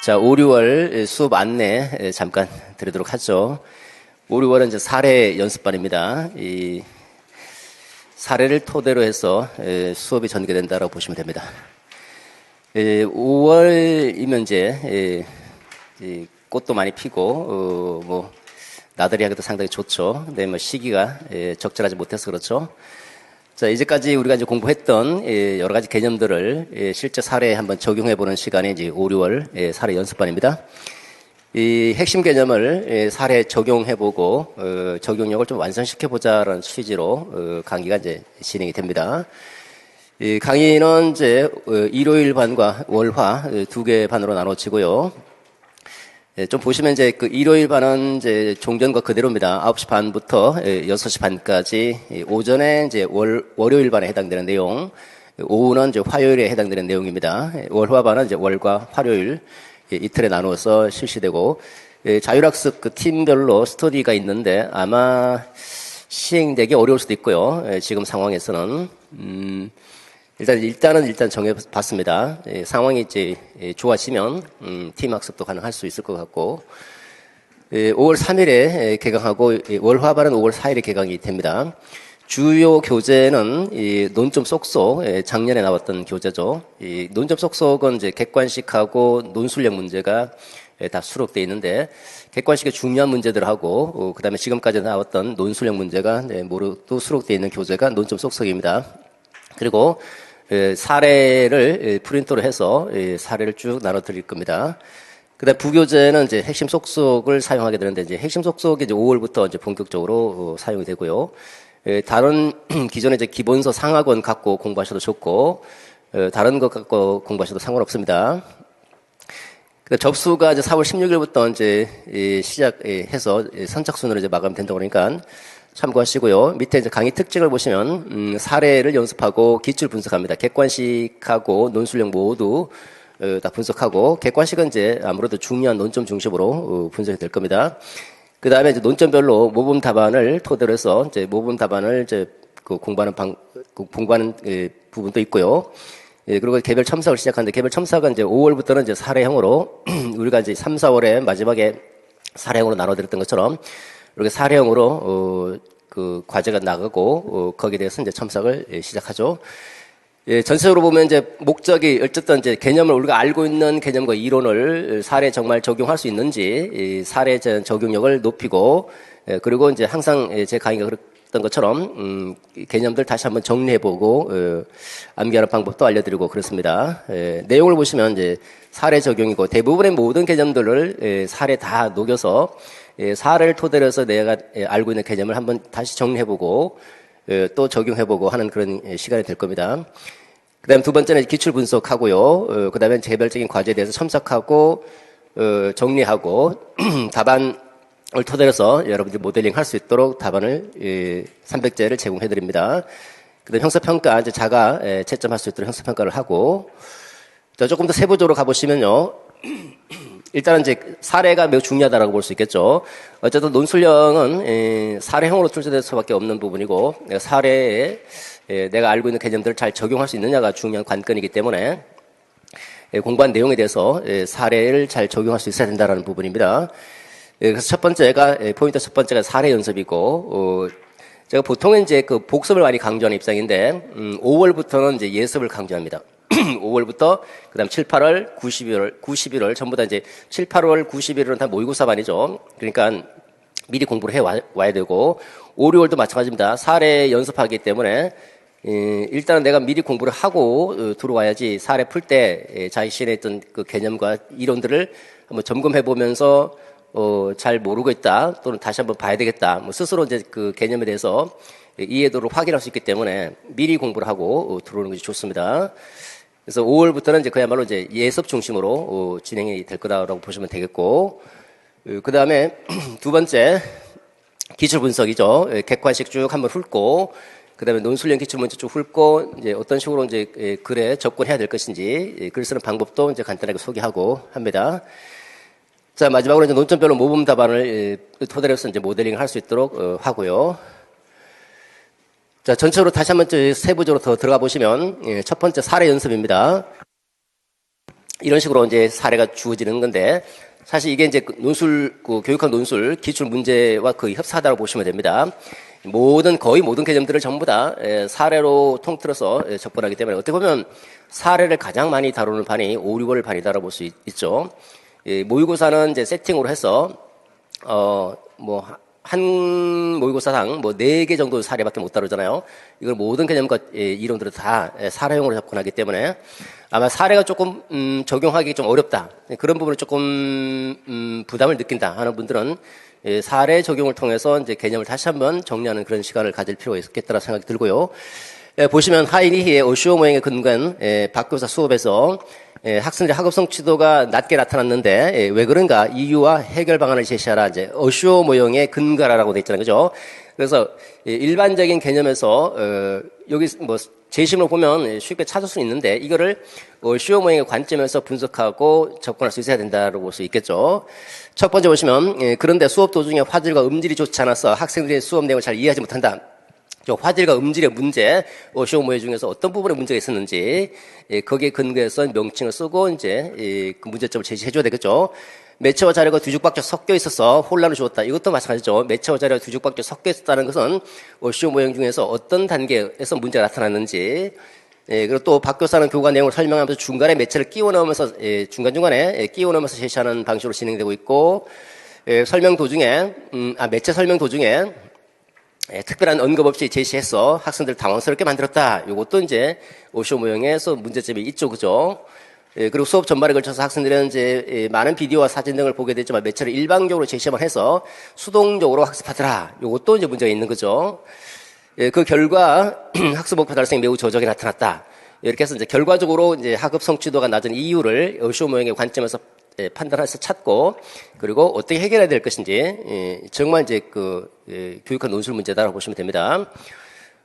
자, 5, 6월 수업 안내 잠깐 드리도록 하죠. 5, 6월은 이제 사례 연습반입니다. 이 사례를 토대로 해서 수업이 전개된다라고 보시면 됩니다. 5월이면 이제 꽃도 많이 피고 뭐 나들이 하기도 상당히 좋죠. 근데 뭐 시기가 적절하지 못해서 그렇죠. 자, 이제까지 우리가 이제 공부했던 여러 가지 개념들을 실제 사례에 한번 적용해보는 시간이 이제 5, 6월 사례 연습반입니다. 이 핵심 개념을 사례에 적용해보고 적용력을 좀 완성시켜보자라는 취지로 강의가 이제 진행이 됩니다. 이 강의는 이제 일요일 반과 월화 두 개 반으로 나눠지고요. 좀 보시면 이제 그 일요일 반은 이제 종전과 그대로입니다. 9시 반부터 6시 반까지 오전에 이제 월요일 반에 해당되는 내용, 오후는 이제 화요일에 해당되는 내용입니다. 월화 반은 이제 월과 화요일 이틀에 나누어서 실시되고, 자율학습 그 팀별로 스터디가 있는데 아마 시행되기 어려울 수도 있고요. 지금 상황에서는 일단 정해봤습니다. 상황이 이제 좋아지면 팀 학습도 가능할 수 있을 것 같고, 5월 3일에 개강하고 월화반은 5월 4일에 개강이 됩니다. 주요 교재는 이 논점 쏙쏙, 작년에 나왔던 교재죠. 이 논점 쏙쏙은 이제 객관식하고 논술력 문제가 다 수록되어 있는데, 객관식의 중요한 문제들하고 그다음에 지금까지 나왔던 논술력 문제가 모두 수록되어 있는 교재가 논점 쏙쏙입니다. 그리고 사례를 프린터로 해서 사례를 쭉 나눠 드릴 겁니다. 그다음 부교재는 이제 핵심 속속을 사용하게 되는데, 이제 핵심 속속이 이제 5월부터 이제 본격적으로 사용이 되고요. 다른 기존에 이제 기본서 상하권 갖고 공부하셔도 좋고, 다른 것 갖고 공부하셔도 상관없습니다. 접수가 이제 4월 16일부터 이제 시작해서 선착순으로 이제 마감된다고 그러니까 참고하시고요. 밑에 이제 강의 특징을 보시면 사례를 연습하고 기출 분석합니다. 객관식하고 논술력 모두 다 분석하고, 객관식은 이제 아무래도 중요한 논점 중심으로 분석이 될 겁니다. 그 다음에 이제 논점별로 모범 답안을 토대로 해서 이제 모범 답안을 이제 공부하는 부분도 있고요. 그리고 개별 첨삭을 시작하는데, 개별 첨삭은 이제 5월부터는 이제 사례형으로 우리가 이제 3, 4월에 마지막에 사례형으로 나눠드렸던 것처럼 이렇게 사례형으로 그 과제가 나가고 거기에 대해서 이제 첨삭을 시작하죠. 전체적으로 보면 이제 목적이 어쨌든 이제 개념을 우리가 알고 있는 개념과 이론을 사례에 정말 적용할 수 있는지, 사례 적용력을 높이고, 그리고 이제 항상 제 강의가 그랬던 것처럼 개념들 다시 한번 정리해보고 암기하는 방법도 알려드리고 그렇습니다. 내용을 보시면 이제 사례 적용이고, 대부분의 모든 개념들을 사례 다 녹여서 사례를 토대로 해서 내가 알고 있는 개념을 한번 다시 정리해보고 또 적용해보고 하는 그런 시간이 될 겁니다. 그 다음에 두 번째는 기출 분석하고요. 그 다음에 개별적인 과제에 대해서 첨삭하고 정리하고 답안을 토대로 해서 여러분들이 모델링 할 수 있도록 답안을 300제를 제공해드립니다. 그 다음에 형사평가, 이제 자가 채점할 수 있도록 형사평가를 하고, 조금 더 세부적으로 가보시면요. 일단은 이제 사례가 매우 중요하다라고 볼 수 있겠죠. 어쨌든 논술력은 사례형으로 출제될 수밖에 없는 부분이고, 사례에 내가 알고 있는 개념들을 잘 적용할 수 있느냐가 중요한 관건이기 때문에 공부한 내용에 대해서 사례를 잘 적용할 수 있어야 된다라는 부분입니다. 그래서 포인트 첫 번째가 사례 연습이고, 제가 보통은 이제 그 복습을 많이 강조하는 입장인데, 5월부터는 이제 예습을 강조합니다. 5월부터 그다음 7, 8월, 11월 전부 다 이제 7, 8월, 11월은 다 모의고사반이죠. 그러니까 미리 공부를 해 와야 되고, 5, 6월도 마찬가지입니다. 사례 연습하기 때문에 일단은 내가 미리 공부를 하고 들어와야지 사례 풀 때 자신의 어떤 그 개념과 이론들을 한번 점검해 보면서 잘 모르고 있다, 또는 다시 한번 봐야 되겠다, 뭐 스스로 이제 그 개념에 대해서 이해도를 확인할 수 있기 때문에 미리 공부를 하고 들어오는 것이 좋습니다. 그래서 5월부터는 이제 그야말로 이제 예습 중심으로 진행이 될 거다라고 보시면 되겠고, 그 다음에 두 번째 기출 분석이죠. 객관식 쭉 한번 훑고, 그 다음에 논술형 기출 문제 쭉 훑고, 이제 어떤 식으로 이제 글에 접근해야 될 것인지, 글 쓰는 방법도 이제 간단하게 소개하고 합니다. 자, 마지막으로 이제 논점별로 모범 답안을 토대로 해서 이제 모델링을 할 수 있도록 하고요. 자, 전체적으로 다시 한번 세부적으로 더 들어가 보시면, 첫 번째 사례 연습입니다. 이런 식으로 이제 사례가 주어지는 건데 사실 이게 이제 교육학 논술 기출 문제와 거의 흡사하다고 보시면 됩니다. 거의 모든 개념들을 전부 다 사례로 통틀어서 접근하기 때문에 어떻게 보면 사례를 가장 많이 다루는 반이 5, 6월 반이다라고 볼 수 있죠. 모의고사는 이제 세팅으로 해서, 한 모의고사당 4개 정도 사례밖에 못 다루잖아요. 이걸 모든 개념과 이론들을 다 사례형으로 접근하기 때문에 아마 사례가 조금, 적용하기 좀 어렵다. 그런 부분을 조금, 부담을 느낀다 하는 분들은 사례 적용을 통해서 이제 개념을 다시 한번 정리하는 그런 시간을 가질 필요가 있겠다라는 생각이 들고요. 보시면 하이니히의 어시오 모형에 근거한 박교사 수업에서 학생들의 학업 성취도가 낮게 나타났는데 왜 그런가 이유와 해결 방안을 제시하라. 이제 어시오 모형의 근거라고 돼 있잖아요, 그죠? 그래서 일반적인 개념에서 여기 제시문을 보면 쉽게 찾을 수 있는데 이거를 어시오 모형의 관점에서 분석하고 접근할 수 있어야 된다고 볼 수 있겠죠. 첫 번째 보시면 그런데 수업 도중에 화질과 음질이 좋지 않아서 학생들이 수업 내용을 잘 이해하지 못한다. 화질과 음질의 문제, 어시오 모형 중에서 어떤 부분에 문제가 있었는지 거기에 근거해서 명칭을 쓰고 이제 그 문제점을 제시해줘야 되겠죠. 매체와 자료가 뒤죽박죽 섞여 있어서 혼란을 주었다. 이것도 마찬가지죠. 매체와 자료가 뒤죽박죽 섞여 있었다는 것은 어시오 모형 중에서 어떤 단계에서 문제가 나타났는지, 그리고 또 박교사는 교과 내용을 설명하면서 중간에 매체를 끼워 넣으면서 중간중간에 끼워 넣으면서 제시하는 방식으로 진행되고 있고, 설명 도중에 매체 설명 도중에 특별한 언급 없이 제시해서 학생들 당황스럽게 만들었다. 이것도 이제 어시오 모형에서 문제점이 있죠, 그죠? 그리고 수업 전반에 걸쳐서 학생들은 이제 많은 비디오와 사진 등을 보게 되지만 매체를 일방적으로 제시만 해서 수동적으로 학습하더라. 이것도 이제 문제가 있는 거죠. 그 결과 학습 목표 달성이 매우 저적이 나타났다. 이렇게 해서 이제 결과적으로 이제 학업 성취도가 낮은 이유를 어시오 모형의 관점에서 판단해서 찾고 그리고 어떻게 해결해야 될 것인지 정말 이제 교육학 논술 문제다라고 보시면 됩니다.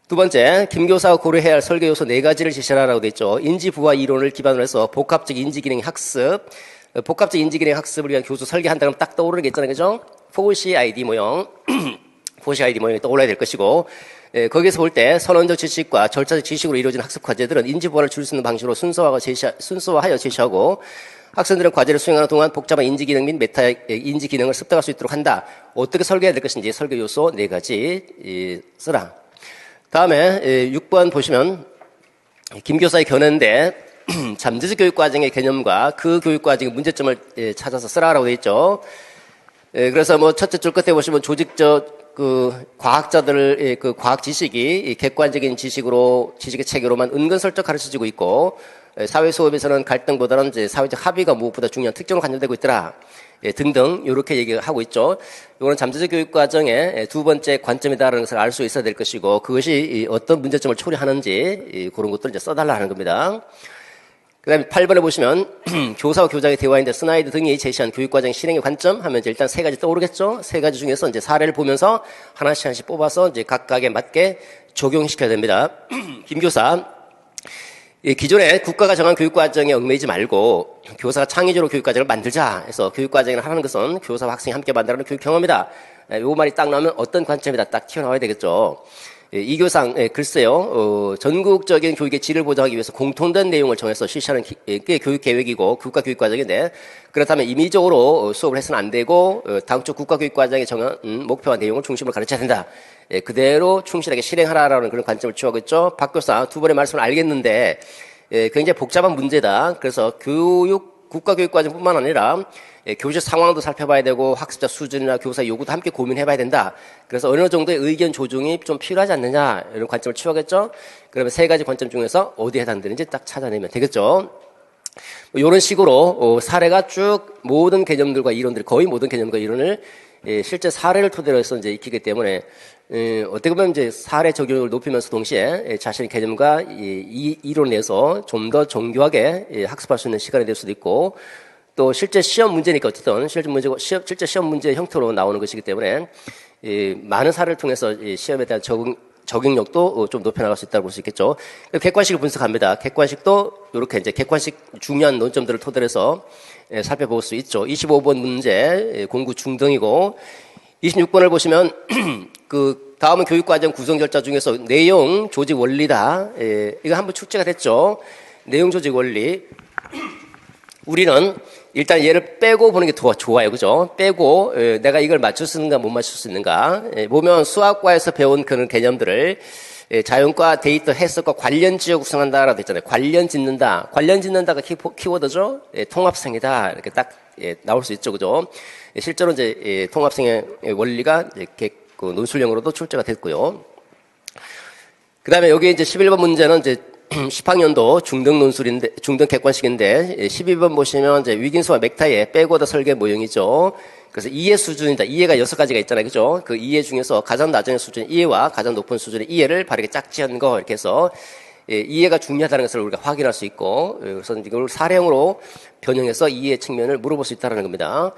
두 번째, 김 교사가 고려해야 할 설계 요소 4가지를 제시하라고 되어 있죠. 인지 부화 이론을 기반으로 해서 복합적 인지 기능 학습, 복합적 인지 기능 학습을 위한 교수 설계한다면 딱 떠오르는 게 있잖아요, 그죠? 4CID 모형, 4CID 모형이 떠올라야 될 것이고, 거기에서 볼 때 선언적 지식과 절차적 지식으로 이루어진 학습 과제들은 인지 부화를 줄일 수 있는 방식으로 순서화하여 제시하고 학생들은 과제를 수행하는 동안 복잡한 인지 기능 및 메타 인지 기능을 습득할 수 있도록 한다. 어떻게 설계해야 될 것인지 설계 요소 4가지 쓰라. 다음에 6번 보시면 김 교사의 견해인데 잠재적 교육과정의 개념과 그 교육과정의 문제점을 찾아서 쓰라라고 되어 있죠. 그래서 첫째 줄 끝에 보시면 조직적 과학자들의 과학 지식이 객관적인 지식의 체계로만 은근슬쩍 가르쳐지고 있고 사회 수업에서는 갈등보다는 이제 사회적 합의가 무엇보다 중요한 특징으로 관여되고 있더라. 등등 이렇게 얘기하고 있죠. 이거는 잠재적 교육 과정의 두 번째 관점이다라는 것을 알 수 있어야 될 것이고 그것이 어떤 문제점을 초래하는지 그런 것들을 이제 써달라는 겁니다. 그다음에 8번에 보시면 교사와 교장의 대화인데 스나이드 등이 제시한 교육과정 실행의 관점 하면 이제 일단 3가지 떠오르겠죠. 3가지 중에서 이제 사례를 보면서 하나씩 뽑아서 이제 각각에 맞게 적용시켜야 됩니다. 김 교사. 기존에 국가가 정한 교육과정에 얽매이지 말고 교사가 창의적으로 교육과정을 만들자 해서 교육과정을 하는 것은 교사와 학생이 함께 만들어가는 교육 경험이다. 요 말이 딱 나오면 어떤 관점이다 딱 튀어나와야 되겠죠. 이 교상 글쎄요 전국적인 교육의 질을 보장하기 위해서 공통된 내용을 정해서 실시하는 게 교육계획이고 국가교육과정인데 그렇다면 임의적으로 수업을 해서는 안 되고 당초 국가교육과정에 정한 목표와 내용을 중심으로 가르쳐야 된다. 그대로 충실하게 실행하라라는 그런 관점을 취하고 있죠. 박 교사 두 번의 말씀을 알겠는데 굉장히 복잡한 문제다. 그래서 국가교육과정뿐만 아니라 교실 상황도 살펴봐야 되고 학습자 수준이나 교사 요구도 함께 고민해봐야 된다. 그래서 어느 정도의 의견 조정이 좀 필요하지 않느냐 이런 관점을 취하겠죠. 그러면 3가지 관점 중에서 어디에 해당되는지 딱 찾아내면 되겠죠. 이런 식으로 사례가 쭉 모든 개념들과 이론들 거의 모든 개념과 이론을 실제 사례를 토대로 해서 이제 익히기 때문에 어떻게 보면 이제 사례 적용을 높이면서 동시에 자신의 개념과 이 이론을 내서 좀 더 정교하게 학습할 수 있는 시간이 될 수도 있고 또 실제 시험 문제니까 어쨌든 실제 시험 문제 형태로 나오는 것이기 때문에 많은 사례를 통해서 시험에 대한 적응력도 좀 높여나갈 수 있다고 볼 수 있겠죠. 객관식을 분석합니다. 객관식도 이렇게 이제 객관식 중요한 논점들을 토대로 해서 살펴볼 수 있죠. 25번 문제 공부 중등이고 26번을 보시면 다음은 교육과정 구성 절차 중에서 내용 조직 원리다. 이거 한번 출제가 됐죠. 내용 조직 원리. 우리는 일단 얘를 빼고 보는 게 더 좋아요. 그죠? 빼고 내가 이걸 맞출 수 있는가 못 맞출 수 있는가. 보면 수학과에서 배운 그런 개념들을 자연과 데이터 해석과 관련 지어 구성한다라고 했잖아요. 관련 짓는다. 관련 짓는다가 키워드죠. 통합성이다. 이렇게 딱 나올 수 있죠. 그죠? 실제로 이제 통합성의 원리가 이렇게 그 논술형으로도 출제가 됐고요. 그 다음에 여기 이제 11번 문제는 이제 10학년도 중등 논술인데, 중등 객관식인데, 12번 보시면 이제 위긴스와 맥타이의 백워드 설계 모형이죠. 그래서 이해 수준이다. 이해가 6가지가 있잖아요. 그죠? 그 이해 중에서 가장 낮은 수준 이해와 가장 높은 수준의 이해를 바르게 짝지은 거, 이렇게 해서, 이해가 중요하다는 것을 우리가 확인할 수 있고, 그래서 이걸 사례형으로 변형해서 이해 측면을 물어볼 수 있다는 겁니다.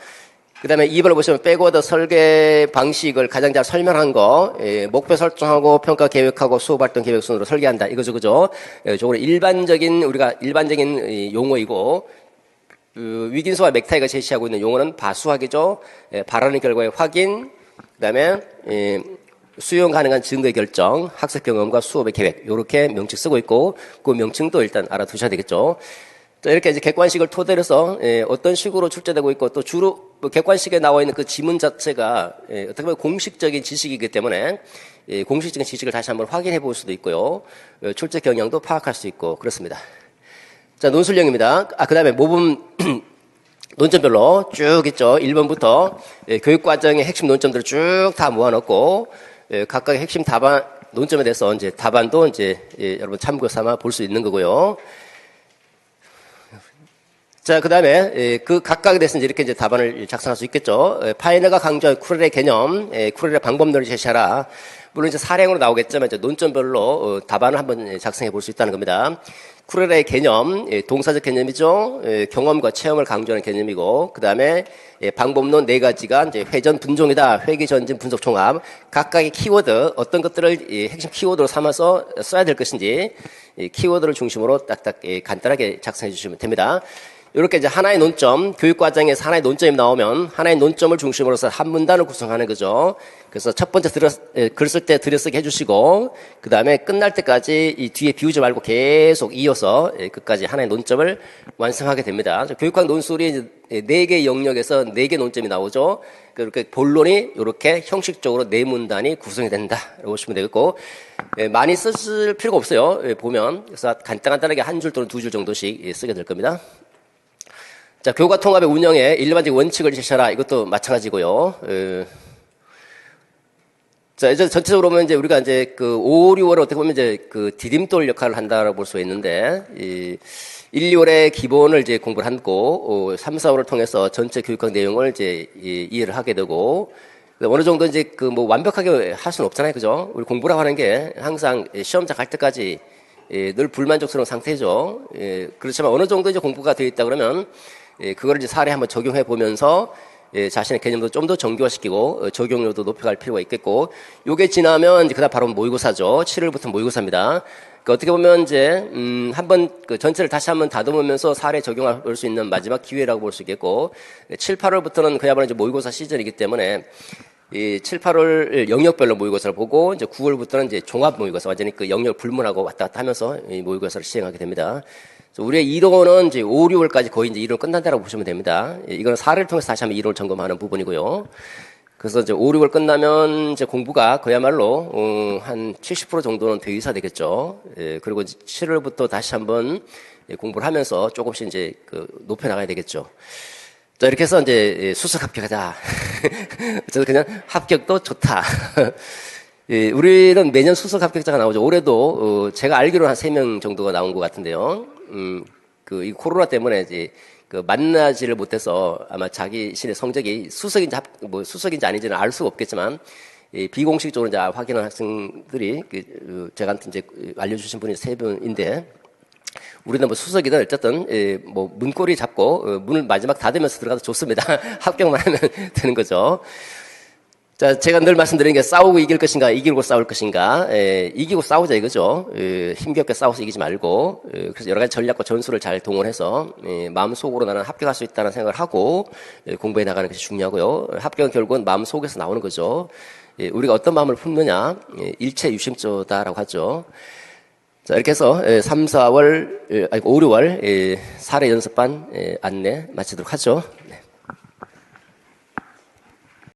그 다음에 2번을 보시면 백워드 설계 방식을 가장 잘 설명한 거, 목표 설정하고 평가 계획하고 수업 활동 계획 순으로 설계한다. 이거죠, 그죠? 저거는 우리가 일반적인 용어이고, 위긴스와 맥타이가 제시하고 있는 용어는 바수학이죠. 바라는 결과의 확인, 그 다음에, 수용 가능한 증거의 결정, 학습 경험과 수업의 계획, 요렇게 명칭 쓰고 있고, 그 명칭도 일단 알아두셔야 되겠죠. 또 이렇게 이제 객관식을 토대로 해서 어떤 식으로 출제되고 있고 또 주로 객관식에 나와 있는 그 지문 자체가 어떻게 보면 공식적인 지식이기 때문에 공식적인 지식을 다시 한번 확인해 볼 수도 있고요. 출제 경향도 파악할 수 있고 그렇습니다. 자, 논술형입니다. 그 다음에 모범 논점별로 쭉 있죠. 1번부터 교육과정의 핵심 논점들을 쭉 다 모아놓고 각각의 핵심 답안 논점에 대해서 이제 답안도 이제 여러분 참고 삼아 볼 수 있는 거고요. 자, 그 다음에, 그 각각에 대해서 이렇게 이제 답안을 작성할 수 있겠죠. 파이너가 강조한 쿠렐의 개념, 쿠렐의 방법론을 제시하라. 물론 이제 사례형으로 나오겠지만, 이제 논점별로 답안을 한번 작성해 볼 수 있다는 겁니다. 쿠렐의 개념, 동사적 개념이죠. 경험과 체험을 강조하는 개념이고, 그 다음에 방법론 4가지가 이제 회전 분종이다. 회귀 전진 분석 종합. 각각의 키워드, 어떤 것들을 핵심 키워드로 삼아서 써야 될 것인지, 키워드를 중심으로 딱딱 간단하게 작성해 주시면 됩니다. 이렇게 이제 하나의 논점, 교육과정에서 하나의 논점이 나오면 하나의 논점을 중심으로 해서 한 문단을 구성하는 거죠. 그래서 첫 번째 글 쓸 때 들여쓰기 해주시고, 그 다음에 끝날 때까지 이 뒤에 비우지 말고 계속 이어서 끝까지 하나의 논점을 완성하게 됩니다. 교육학 논술이 4개 영역에서 4개 논점이 나오죠. 그렇게 본론이 이렇게 형식적으로 4문단이 구성이 된다. 라고 보시면 되겠고, 많이 쓰실 필요가 없어요. 보면. 그래서 간단하게 한 줄 또는 2줄 정도씩 쓰게 될 겁니다. 자, 교과 통합의 운영에 일반적인 원칙을 제시하라. 이것도 마찬가지고요. 자, 이제 전체적으로 보면 이제 우리가 이제 그 5, 6월에 어떻게 보면 이제 그 디딤돌 역할을 한다라고 볼 수가 있는데, 1, 2월에 기본을 이제 공부를 하고, 3, 4월을 통해서 전체 교육학 내용을 이제 이해를 하게 되고, 어느 정도 이제 그 뭐 완벽하게 할 수는 없잖아요. 그죠? 우리 공부라고 하는 게 항상 시험장 갈 때까지 늘 불만족스러운 상태죠. 그렇지만 어느 정도 이제 공부가 되어 있다 그러면, 그걸 이제 사례 한번 적용해 보면서 자신의 개념도 좀 더 정교화시키고 적용률도 높여갈 필요가 있겠고, 요게 지나면 이제 그다음 바로 모의고사죠. 7월부터 모의고사입니다. 그러니까 어떻게 보면 이제 한번 그 전체를 다시 한번 다듬으면서 사례 적용할 수 있는 마지막 기회라고 볼 수 있겠고, 7, 8월부터는 그야말로 이제 모의고사 시즌이기 때문에 이 7, 8월 영역별로 모의고사를 보고 이제 9월부터는 이제 종합 모의고사, 완전히 그 영역 불문하고 왔다 갔다 하면서 이 모의고사를 시행하게 됩니다. 우리의 이론은 이제 5, 6월까지 거의 이제 이론 끝난다라고 보시면 됩니다. 이거는 사례를 통해서 다시 한번 이론을 점검하는 부분이고요. 그래서 이제 5, 6월 끝나면 이제 공부가 그야말로 한 70% 정도는 대의사 되겠죠. 그리고 7월부터 다시 한번 공부를 하면서 조금씩 이제 그 높여 나가야 되겠죠. 자, 이렇게 해서 이제 수석 합격하다. 저도 그냥 합격도 좋다. 우리는 매년 수석 합격자가 나오죠. 올해도 제가 알기로는 한 3명 정도가 나온 것 같은데요. 이 코로나 때문에 이제 그 만나지를 못해서 아마 자기신의 성적이 수석인지 아닌지는 알 수가 없겠지만, 비공식적으로 이제 확인한 학생들이 제가한테 이제 알려주신 분이 3분인데, 우리는 뭐 수석이든 어쨌든 뭐 문고리 잡고 문을 마지막 닫으면서 들어가도 좋습니다. 합격만 하면 되는 거죠. 자, 제가 늘 말씀드리는 게 싸우고 이길 것인가, 이기고 싸울 것인가. 이기고 싸우자 이거죠. 힘겹게 싸워서 이기지 말고. 그래서 여러 가지 전략과 전술을 잘 동원해서 마음속으로 나는 합격할 수 있다는 생각을 하고 공부해 나가는 것이 중요하고요. 합격은 결국은 마음속에서 나오는 거죠. 우리가 어떤 마음을 품느냐, 일체 유심조다라고 하죠. 자, 이렇게 해서 3, 4월, 아니 5, 6월 사례 연습반 안내 마치도록 하죠.